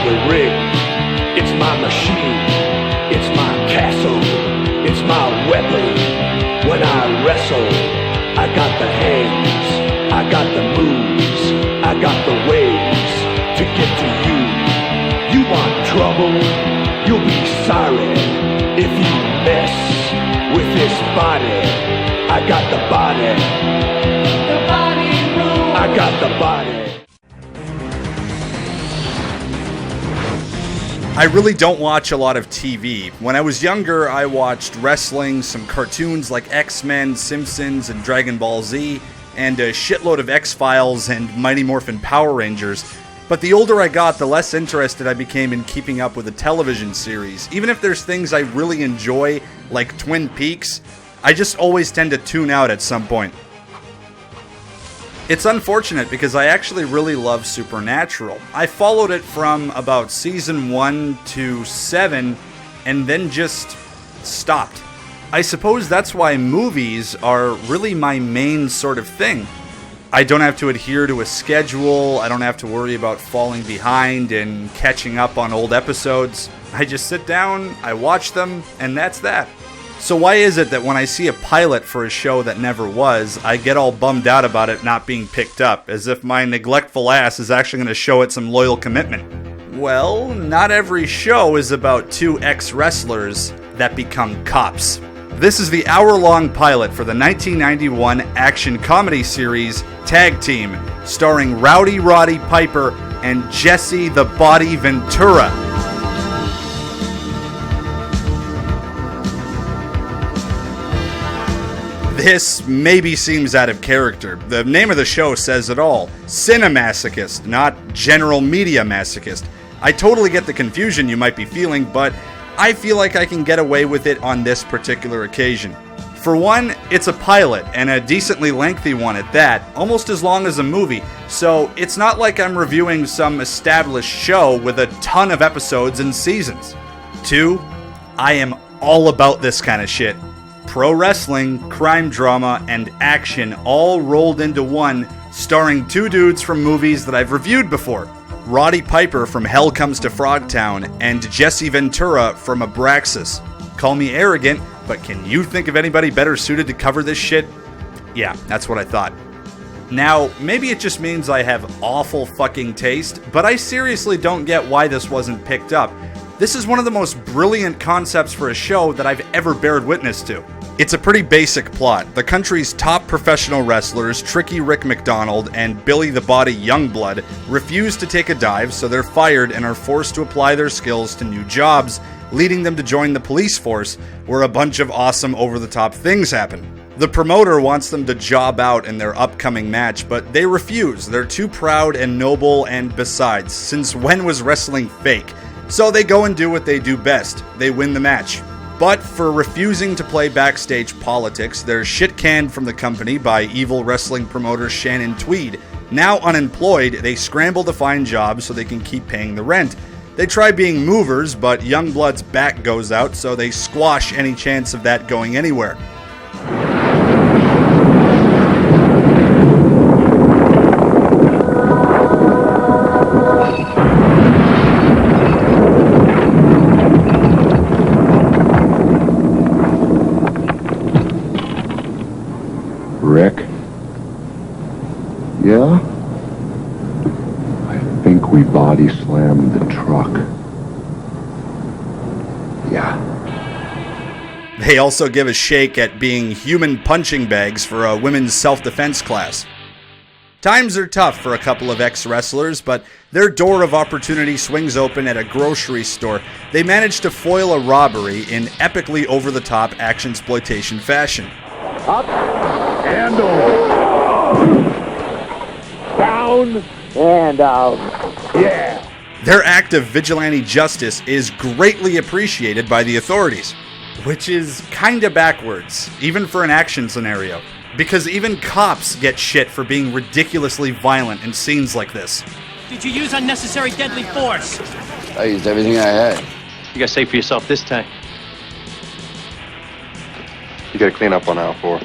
the ring. It's my machine. It's my castle. It's my weapon. When I wrestle, I got the hands. I got the moves. I got the ways to get to you. You want trouble? You'll be sorry if you mess with this body. I got the body. The body rules. I got the body. I really don't watch a lot of TV. When I was younger, I watched wrestling, some cartoons like X-Men, Simpsons, and Dragon Ball Z, and a shitload of X-Files and Mighty Morphin Power Rangers. But the older I got, the less interested I became in keeping up with a television series. Even if there's things I really enjoy, like Twin Peaks, I just always tend to tune out at some point. It's unfortunate because I actually really love Supernatural. I followed it from about season 1 to 7 and then just stopped. I suppose that's why movies are really my main sort of thing. I don't have to adhere to a schedule, I don't have to worry about falling behind and catching up on old episodes. I just sit down, I watch them, and that's that. So why is it that when I see a pilot for a show that never was, I get all bummed out about it not being picked up, as if my neglectful ass is actually going to show it some loyal commitment? Well, not every show is about two ex-wrestlers that become cops. This is the hour-long pilot for the 1991 action comedy series TAGTEAM, starring Rowdy Roddy Piper and Jesse the Body Ventura. This maybe seems out of character. The name of the show says it all. Cine-Masochist, not General Media Masochist. I totally get the confusion you might be feeling, but I feel like I can get away with it on this particular occasion. For one, it's a pilot, and a decently lengthy one at that, almost as long as a movie, so it's not like I'm reviewing some established show with a ton of episodes and seasons. Two, I am all about this kind of shit. Pro wrestling, crime drama, and action all rolled into one, starring two dudes from movies that I've reviewed before. Roddy Piper from Hell Comes to Frogtown, and Jesse Ventura from Abraxas. Call me arrogant, but can you think of anybody better suited to cover this shit? Yeah, that's what I thought. Now, maybe it just means I have awful fucking taste, but I seriously don't get why this wasn't picked up. This is one of the most brilliant concepts for a show that I've ever bared witness to. It's a pretty basic plot. The country's top professional wrestlers, Tricky Rick McDonald and Billy the Body Youngblood, refuse to take a dive, so they're fired and are forced to apply their skills to new jobs, leading them to join the police force, where a bunch of awesome over-the-top things happen. The promoter wants them to job out in their upcoming match, but they refuse. They're too proud and noble, and besides, since when was wrestling fake? So they go and do what they do best. They win the match. But for refusing to play backstage politics, they're shit-canned from the company by evil wrestling promoter Shannon Tweed. Now unemployed, they scramble to find jobs so they can keep paying the rent. They try being movers, but Youngblood's back goes out, so they squash any chance of that going anywhere. Rick? Yeah? I think we body slammed the truck. Yeah. They also give a shake at being human punching bags for a women's self-defense class. Times are tough for a couple of ex-wrestlers, but their door of opportunity swings open at a grocery store. They manage to foil a robbery in epically over-the-top action-exploitation fashion. Up and over. Down and out. Yeah. Their act of vigilante justice is greatly appreciated by the authorities, which is kinda backwards, even for an action scenario, because even cops get shit for being ridiculously violent in scenes like this. Did you use unnecessary deadly force? I used everything I had. You gotta say for yourself this time. You gotta clean up on aisle 4.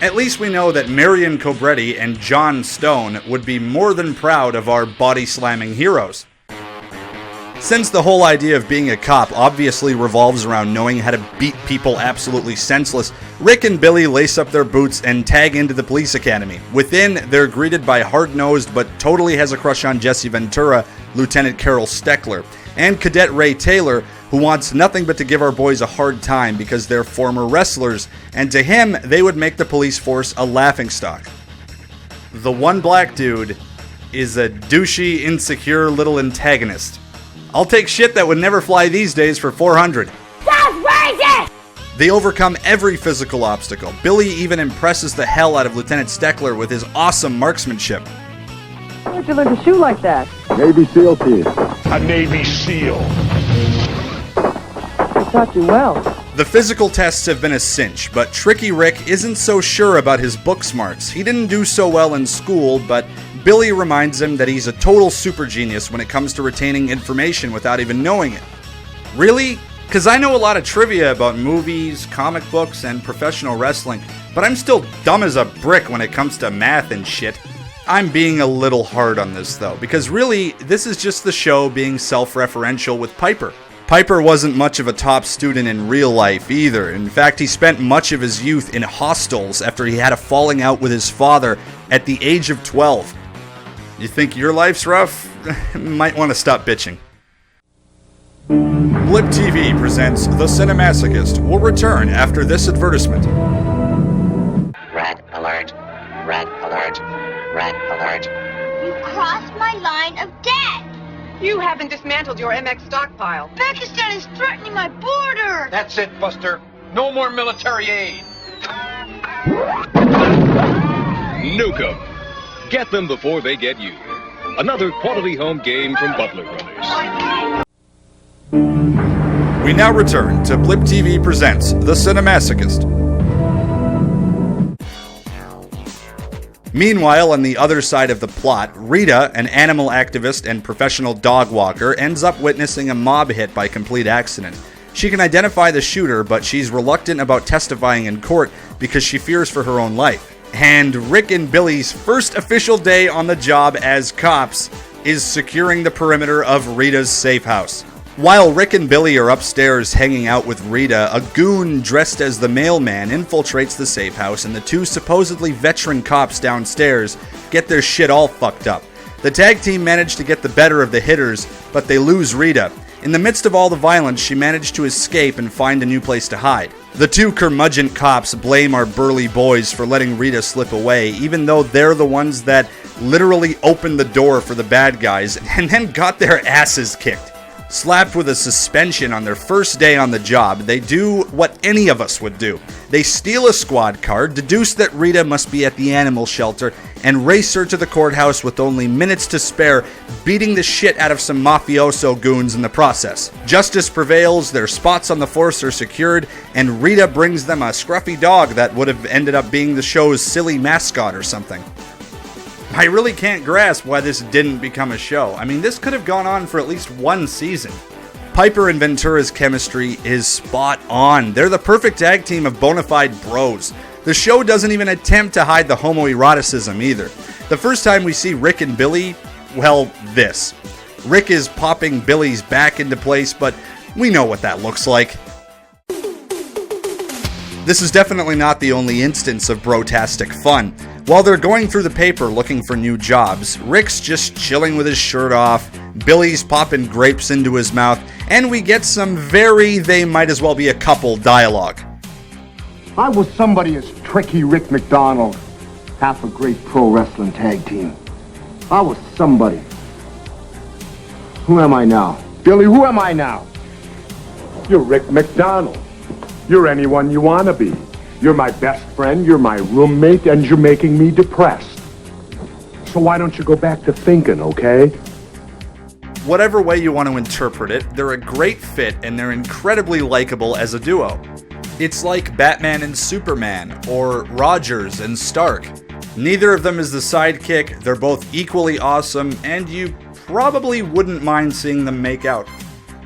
At least we know that Marion Cobretti and John Stone would be more than proud of our body-slamming heroes. Since the whole idea of being a cop obviously revolves around knowing how to beat people absolutely senseless, Rick and Billy lace up their boots and tag into the police academy. Within, they're greeted by hard-nosed but totally has a crush on Jesse Ventura, Lieutenant Carol Steckler, and Cadet Ray Taylor, who wants nothing but to give our boys a hard time because they're former wrestlers, and to him, they would make the police force a laughingstock. The one black dude is a douchey, insecure little antagonist. I'll take shit that would never fly these days for 400. That's racist! They overcome every physical obstacle. Billy even impresses the hell out of Lieutenant Steckler with his awesome marksmanship. Where'd you learn to shoot like that? Navy SEAL team. A Navy SEAL. I taught you well. The physical tests have been a cinch, but Tricky Rick isn't so sure about his book smarts. He didn't do so well in school, but Billy reminds him that he's a total super genius when it comes to retaining information without even knowing it. Really? Because I know a lot of trivia about movies, comic books, and professional wrestling, but I'm still dumb as a brick when it comes to math and shit. I'm being a little hard on this though, because really, this is just the show being self-referential with Piper. Piper wasn't much of a top student in real life either. In fact, he spent much of his youth in hostels after he had a falling out with his father at the age of 12. You think your life's rough? Might want to stop bitching. Blip TV presents The Cine-Masochist will return after this advertisement. Red alert. Red alert. Red alert. You crossed my line of death! You haven't dismantled your MX stockpile. Pakistan is threatening my border! That's it, Buster. No more military aid. Nuke 'em. Get them before they get you. Another quality home game from Butler Brothers. We now return to Blip TV presents The Cine-Masochist. Meanwhile, on the other side of the plot, Rita, an animal activist and professional dog walker, ends up witnessing a mob hit by complete accident. She can identify the shooter, but she's reluctant about testifying in court because she fears for her own life. And Rick and Billy's first official day on the job as cops is securing the perimeter of Rita's safe house. While Rick and Billy are upstairs hanging out with Rita, a goon dressed as the mailman infiltrates the safe house, and the two supposedly veteran cops downstairs get their shit all fucked up. The tag team manage to get the better of the hitters, but they lose Rita. In the midst of all the violence, she managed to escape and find a new place to hide. The two curmudgeon cops blame our burly boys for letting Rita slip away, even though they're the ones that literally opened the door for the bad guys and then got their asses kicked. Slapped with a suspension on their first day on the job, they do what any of us would do. They steal a squad car, deduce that Rita must be at the animal shelter, and race her to the courthouse with only minutes to spare, beating the shit out of some mafioso goons in the process. Justice prevails, their spots on the force are secured, and Rita brings them a scruffy dog that would have ended up being the show's silly mascot or something. I really can't grasp why this didn't become a show. I mean, this could have gone on for at least one season. Piper and Ventura's chemistry is spot on. They're the perfect tag team of bona fide bros. The show doesn't even attempt to hide the homoeroticism either. The first time we see Rick and Billy, well, this. Rick is popping Billy's back into place, but we know what that looks like. This is definitely not the only instance of brotastic fun. While they're going through the paper looking for new jobs, Rick's just chilling with his shirt off, Billy's popping grapes into his mouth, and we get some very they might as well be a couple dialogue. I was somebody as Tricky Rick McDonald, half a great pro wrestling tag team. I was somebody. Who am I now? Billy, who am I now? You're Rick McDonald. You're anyone you want to be. You're my best friend, you're my roommate, and you're making me depressed. So why don't you go back to thinking, okay? Whatever way you want to interpret it, they're a great fit and they're incredibly likable as a duo. It's like Batman and Superman, or Rogers and Stark. Neither of them is the sidekick, they're both equally awesome, and you probably wouldn't mind seeing them make out.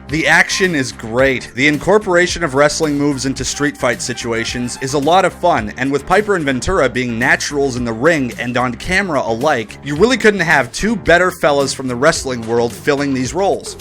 The action is great. The incorporation of wrestling moves into street fight situations is a lot of fun, and with Piper and Ventura being naturals in the ring and on camera alike, you really couldn't have two better fellas from the wrestling world filling these roles.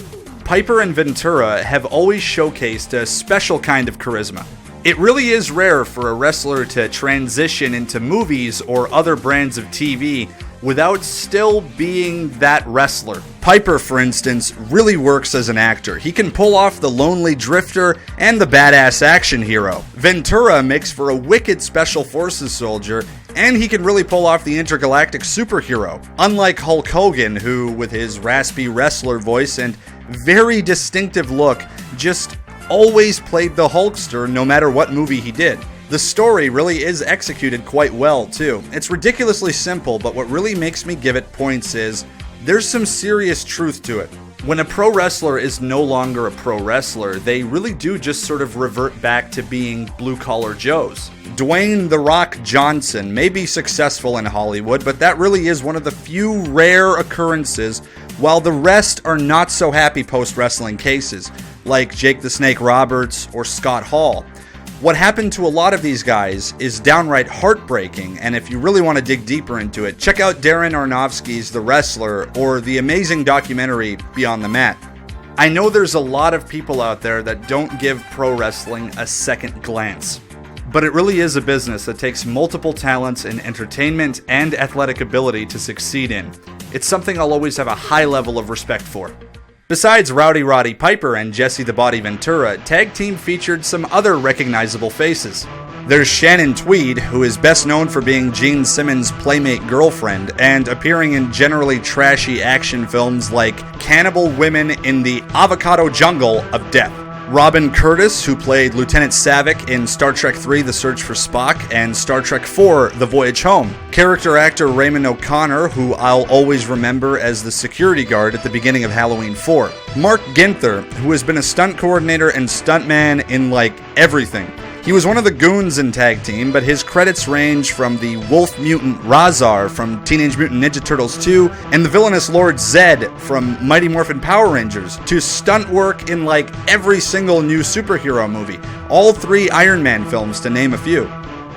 Piper and Ventura have always showcased a special kind of charisma. It really is rare for a wrestler to transition into movies or other brands of TV without still being that wrestler. Piper, for instance, really works as an actor. He can pull off the lonely drifter and the badass action hero. Ventura makes for a wicked special forces soldier, and he can really pull off the intergalactic superhero. Unlike Hulk Hogan, who, with his raspy wrestler voice and very distinctive look, just always played the Hulkster no matter what movie he did. The story really is executed quite well, too. It's ridiculously simple, but what really makes me give it points is there's some serious truth to it. When a pro wrestler is no longer a pro wrestler, they really do just sort of revert back to being blue-collar Joes. Dwayne "The Rock" Johnson may be successful in Hollywood, but that really is one of the few rare occurrences, while the rest are not so happy post-wrestling cases, like Jake the Snake Roberts or Scott Hall. What happened to a lot of these guys is downright heartbreaking, and if you really want to dig deeper into it, check out Darren Aronofsky's The Wrestler or the amazing documentary Beyond the Mat. I know there's a lot of people out there that don't give pro wrestling a second glance, but it really is a business that takes multiple talents in entertainment and athletic ability to succeed in. It's something I'll always have a high level of respect for. Besides Rowdy Roddy Piper and Jesse the Body Ventura, Tag Team featured some other recognizable faces. There's Shannon Tweed, who is best known for being Gene Simmons' playmate girlfriend and appearing in generally trashy action films like Cannibal Women in the Avocado Jungle of Death. Robin Curtis, who played Lieutenant Savick in Star Trek III: The Search for Spock and Star Trek IV: The Voyage Home. Character actor Raymond O'Connor, who I'll always remember as the security guard at the beginning of Halloween 4. Mark Ginther, who has been a stunt coordinator and stuntman in everything. He was one of the goons in Tag Team, but his credits range from the wolf mutant Razar from Teenage Mutant Ninja Turtles 2 and the villainous Lord Zed from Mighty Morphin Power Rangers to stunt work in every single new superhero movie, all 3 Iron Man films to name a few.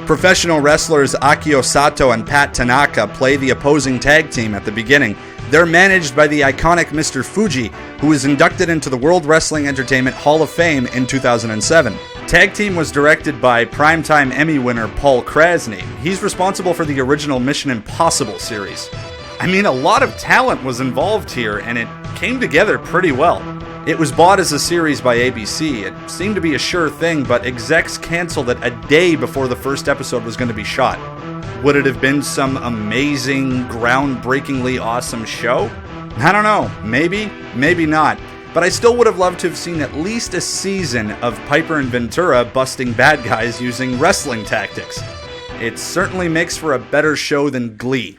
Professional wrestlers Akio Sato and Pat Tanaka play the opposing tag team at the beginning. They're managed by the iconic Mr. Fuji, who was inducted into the World Wrestling Entertainment Hall of Fame in 2007. Tag Team was directed by primetime Emmy winner Paul Krasny. He's responsible for the original Mission Impossible series. I mean, a lot of talent was involved here, and it came together pretty well. It was bought as a series by ABC. It seemed to be a sure thing, but execs canceled it a day before the first episode was going to be shot. Would it have been some amazing, groundbreakingly awesome show? I don't know. Maybe, maybe not. But I still would have loved to have seen at least a season of Piper and Ventura busting bad guys using wrestling tactics. It certainly makes for a better show than Glee.